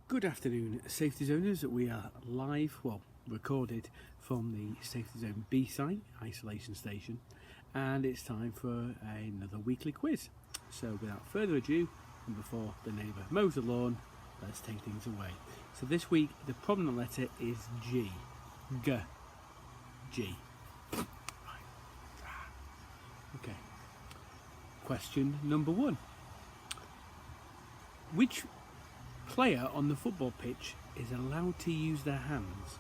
Good afternoon, Safety Zoners. We are live, recorded from the Safety Zone B site, Isolation Station, and it's time for another weekly quiz. So without further ado, and before the neighbour mows the lawn, let's take things away. So this week, the prominent letter is G. G. G. Okay. Question number 1. Which player on the football pitch is allowed to use their hands?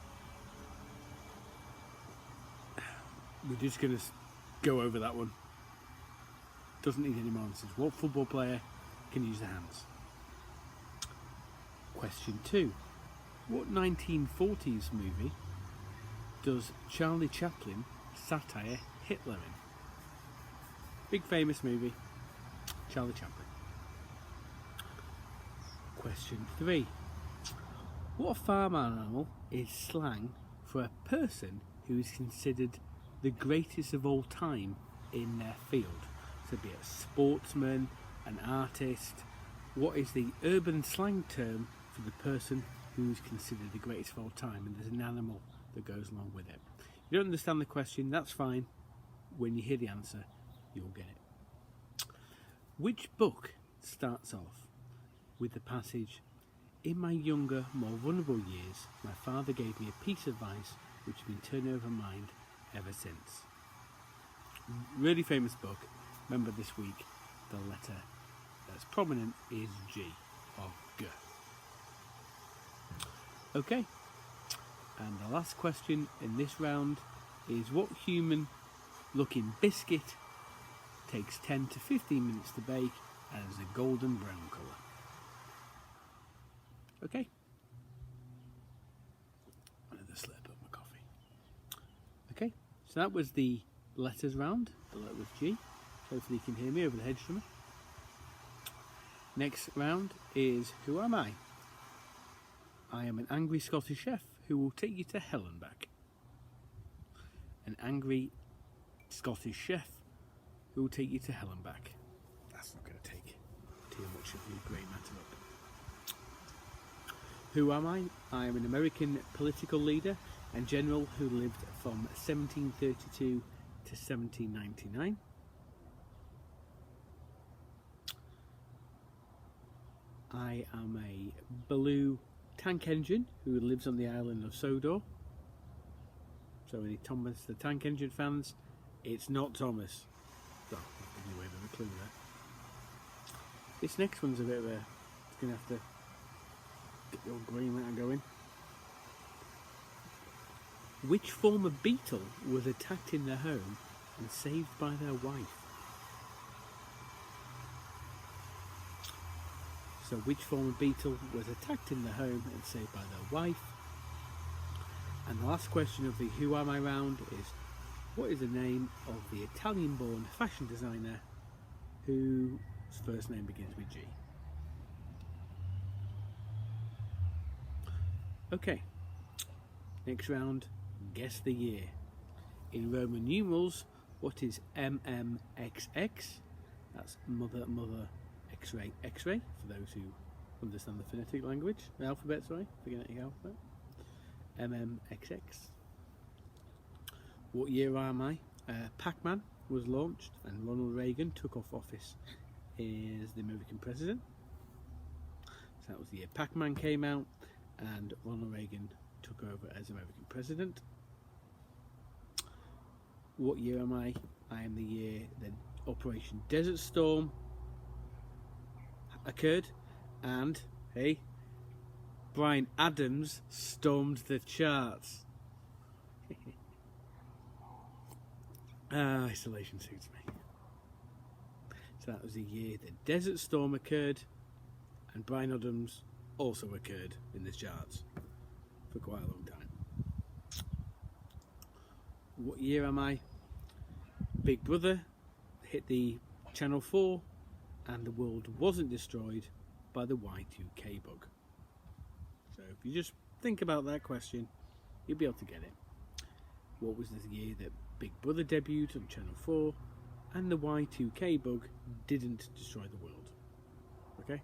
We're just going to go over that one. Doesn't need any more answers. What football player can use their hands? Question 2. What 1940s movie does Charlie Chaplin satire Hitler in? Big famous movie, Charlie Chaplin. Question 3. What farm animal is slang for a person who is considered the greatest of all time in their field? So be it a sportsman, an artist. What is the urban slang term for the person who is considered the greatest of all time? And there's an animal that goes along with it. If you don't understand the question, that's fine. When you hear the answer, you'll get it. Which book starts off with the passage, "In my younger, more vulnerable years, my father gave me a piece of advice which has been turned over my mind ever since"? Really famous book. Remember this week, the letter that's prominent is G, or G. Okay, and the last question in this round is, what human looking biscuit takes 10 to 15 minutes to bake and is a golden brown colour? Okay. Another slurp of my coffee. Okay, so that was the letters round. The letter was G. Hopefully you can hear me over the hedge trimmer. Next round is, who am I? I am an angry Scottish chef who will take you to hell and back. An angry Scottish chef who will take you to hell and back. That's not going to take too much of the grey matter up. Who am I? I am an American political leader and general who lived from 1732 to 1799. I am a blue tank engine who lives on the island of Sodor. So any Thomas the Tank Engine fans, it's not Thomas. So, I'll give you away with a clue there. This next one's a bit of a... It's going to have to get the old green light going. Which former beetle was attacked in their home and saved by their wife? So which former beetle was attacked in their home and saved by their wife? And the last question of the Who Am I round is, what is the name of the Italian-born fashion designer whose first name begins with G? Okay, next round, guess the year. In Roman numerals, what is MMXX? That's Mother, X-ray, X-ray, for those who understand the phonetic language, the alphabet, sorry, phonetic alphabet. MMXX. What year am I? Pac-Man was launched and Ronald Reagan took off office as the American president. So that was the year Pac-Man came out and Ronald Reagan took over as American president. What year am I? I am the year that Operation Desert Storm occurred and, hey, Bryan Adams stormed the charts. Isolation suits me. So that was the year that Desert Storm occurred and Bryan Adams also occurred in the charts for quite a long time. What year am I? Big Brother hit the Channel 4 and the world wasn't destroyed by the Y2K bug. So if you just think about that question, you'll be able to get it. What was the year that Big Brother debuted on Channel 4 and the Y2K bug didn't destroy the world? Okay?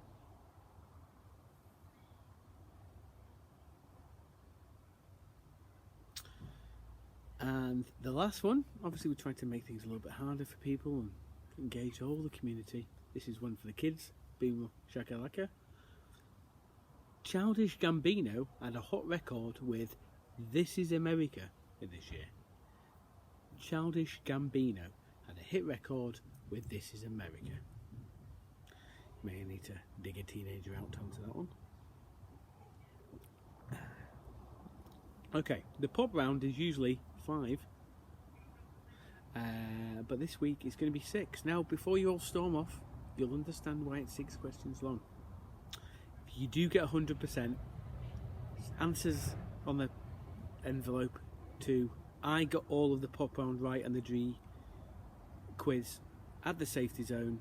And the last one, obviously we tried to make things a little bit harder for people and engage all the community. This is one for the kids, Boom Shakalaka. Childish Gambino had a hot record with This Is America this year. Childish Gambino had a hit record with This Is America. May need to dig a teenager out onto that one. Okay, the pop round is usually 5, but this week it's going to be 6. Now, before you all storm off, you'll understand why it's 6 questions long. If you do get 100%, answers on the envelope to I got all of the pop round right and the G quiz at the safety zone,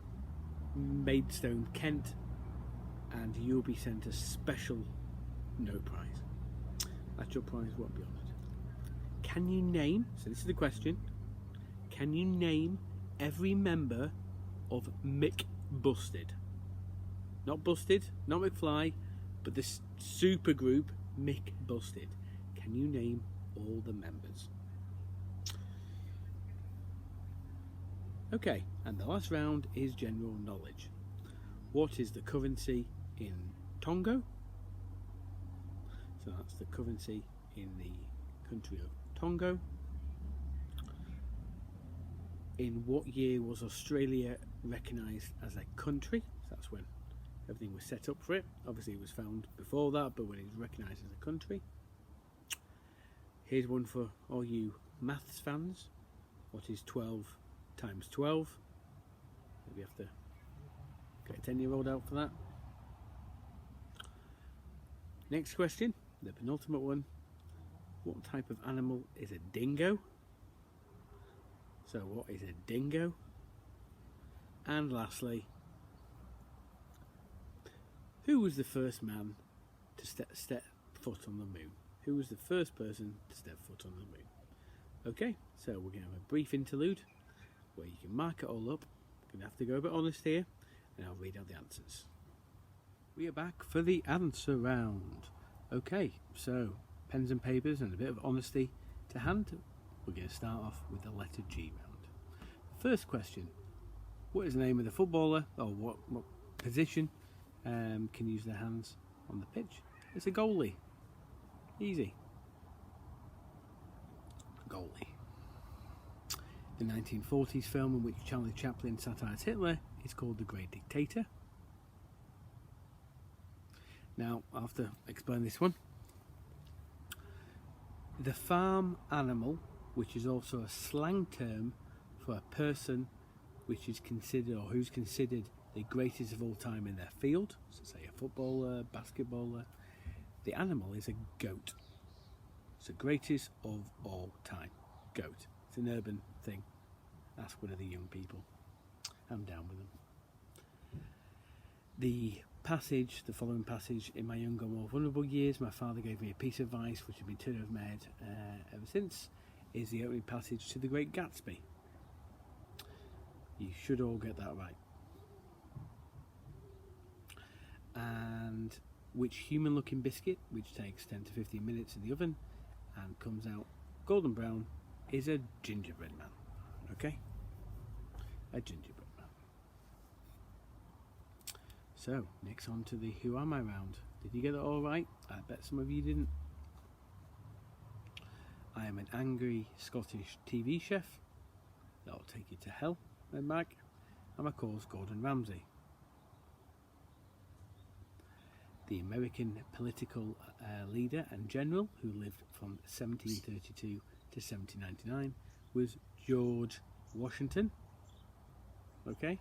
Maidstone, Kent, and you'll be sent a special no prize. Actual prize won't be honoured. Can you name, so this is the question, can you name every member of Mick Busted? Not Busted, not McFly, but this super group Mick Busted. Can you name all the members? Okay, and the last round is general knowledge. What is the currency in Tonga? So that's the currency in the country of Tonga. In what year was Australia recognised as a country? So that's when everything was set up for it. Obviously it was found before that, but when it was recognised as a country. Here's one for all you maths fans. What is 12 times 12? Maybe you have to get a 10-year-old out for that. Next question, the penultimate one. What type of animal is a dingo? So what is a dingo? And lastly, who was the first man to step foot on the moon? Who was the first person to step foot on the moon? Okay, so we're going to have a brief interlude where you can mark it all up. I'm going to have to go a bit honest here, and I'll read out the answers. We are back for the answer round. Okay, so pens and papers and a bit of honesty to hand. We're going to start off with the letter G round. First question, what is the name of the footballer, or what position can use their hands on the pitch? It's a goalie. Easy. Goalie. The 1940s film in which Charlie Chaplin satirized Hitler is called The Great Dictator. Now, I have to explain this one. The farm animal, which is also a slang term for a person which is considered, or who's considered, the greatest of all time in their field, so say a footballer, basketballer, the animal is a goat. It's the greatest of all time. Goat. It's an urban thing. Ask one of the young people. I'm down with them. The following passage, in my younger, more vulnerable years, my father gave me a piece of advice which has been turned of med ever since, is the opening passage to The Great Gatsby. You should all get that right. And which human looking biscuit, which takes 10 to 15 minutes in the oven and comes out golden brown, is a gingerbread man. Okay? A gingerbread man. So, next on to the Who Am I round. Did you get it all right? I bet some of you didn't. I am an angry Scottish TV chef. That'll take you to hell and back. And my call's Gordon Ramsay. The American political leader and general who lived from 1732 to 1799 was George Washington. Okay.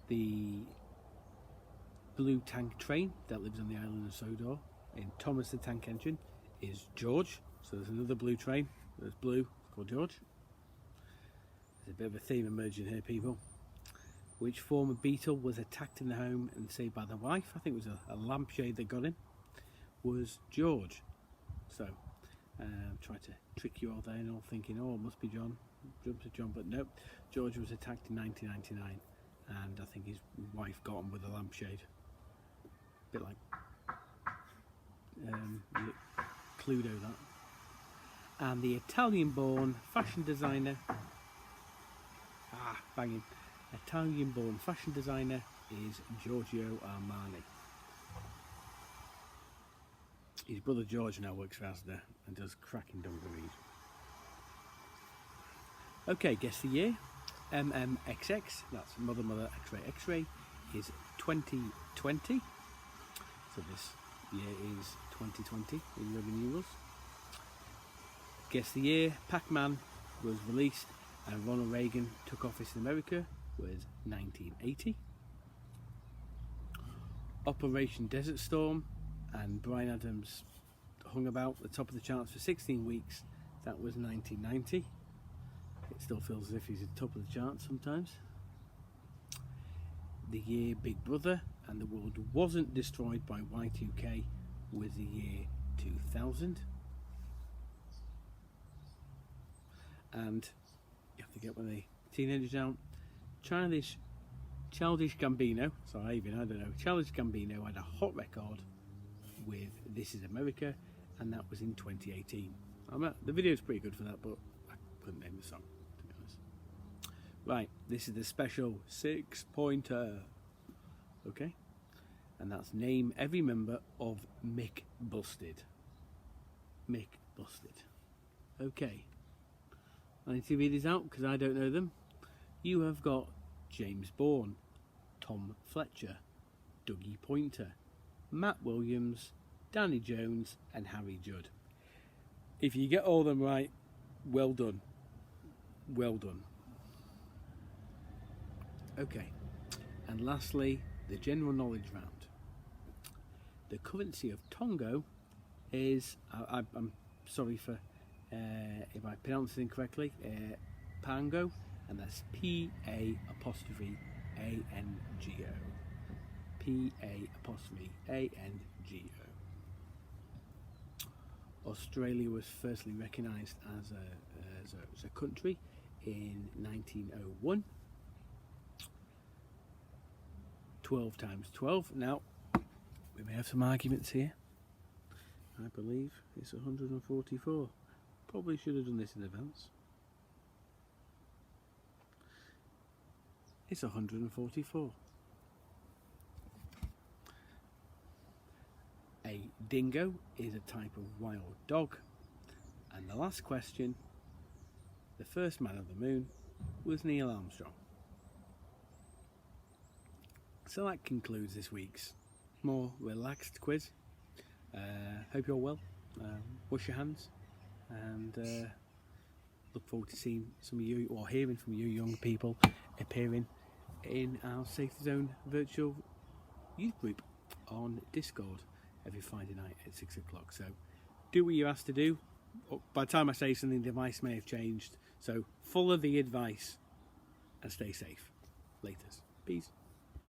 The blue tank train that lives on the island of Sodor in Thomas the Tank Engine is George. So there's another blue train. There's blue, it's called George. There's a bit of a theme emerging here, people. Which former Beatle was attacked in the home and saved by the wife? I think it was a lampshade that got him. Was George. So, try to trick you all there and all thinking, oh, it must be John. Jump to John, but nope. George was attacked in 1999, and I think his wife got him with a lampshade. Bit like Cluedo, that. And the Italian-born fashion designer, Italian-born fashion designer is Giorgio Armani. His brother George now works for Asda and does cracking dungarees. Okay, guess the year. MMXX, that's Mother Mother X-Ray X-Ray, is 2020. So this year is 2020 in Roman numerals. Guess the year. Pac-Man was released and Ronald Reagan took office in America was 1980. Operation Desert Storm and Bryan Adams hung about the top of the charts for 16 weeks. That was 1990. It still feels as if he's at the top of the charts sometimes. The year Big Brother and the world wasn't destroyed by Y2K was the year 2000. And you have to get one of the teenagers out. Childish Gambino, sorry, I don't know. Childish Gambino had a hot record with This Is America, and that was in 2018. The video's pretty good for that, but I couldn't name the song, to be honest. Right, this is the special 6-pointer. Okay, and that's name every member of Mick Busted. Mick Busted. Okay, I need to read these out because I don't know them. You have got James Bourne, Tom Fletcher, Dougie Pointer, Matt Williams, Danny Jones and Harry Judd. If you get all of them right, well done. Well done. Okay, and lastly, the general knowledge round. The currency of Tonga is, I'm sorry for if I pronounce it incorrectly, Pango, and that's P-A-N-G-O. P-A-N-G-O. Australia was firstly recognised as a country in 1901. 12 times 12. Now, we may have some arguments here. I believe it's 144. Probably should have done this in advance. It's 144. A dingo is a type of wild dog. And the last question, the first man on the moon was Neil Armstrong. So that concludes this week's more relaxed quiz. Hope you're well. Wash your hands, and look forward to seeing some of you, or hearing from you young people, appearing in our Safety Zone virtual youth group on Discord every Friday night at 6 o'clock. So do what you're asked to do. By the time I say something, the advice may have changed. So follow the advice and stay safe. Laters. Peace.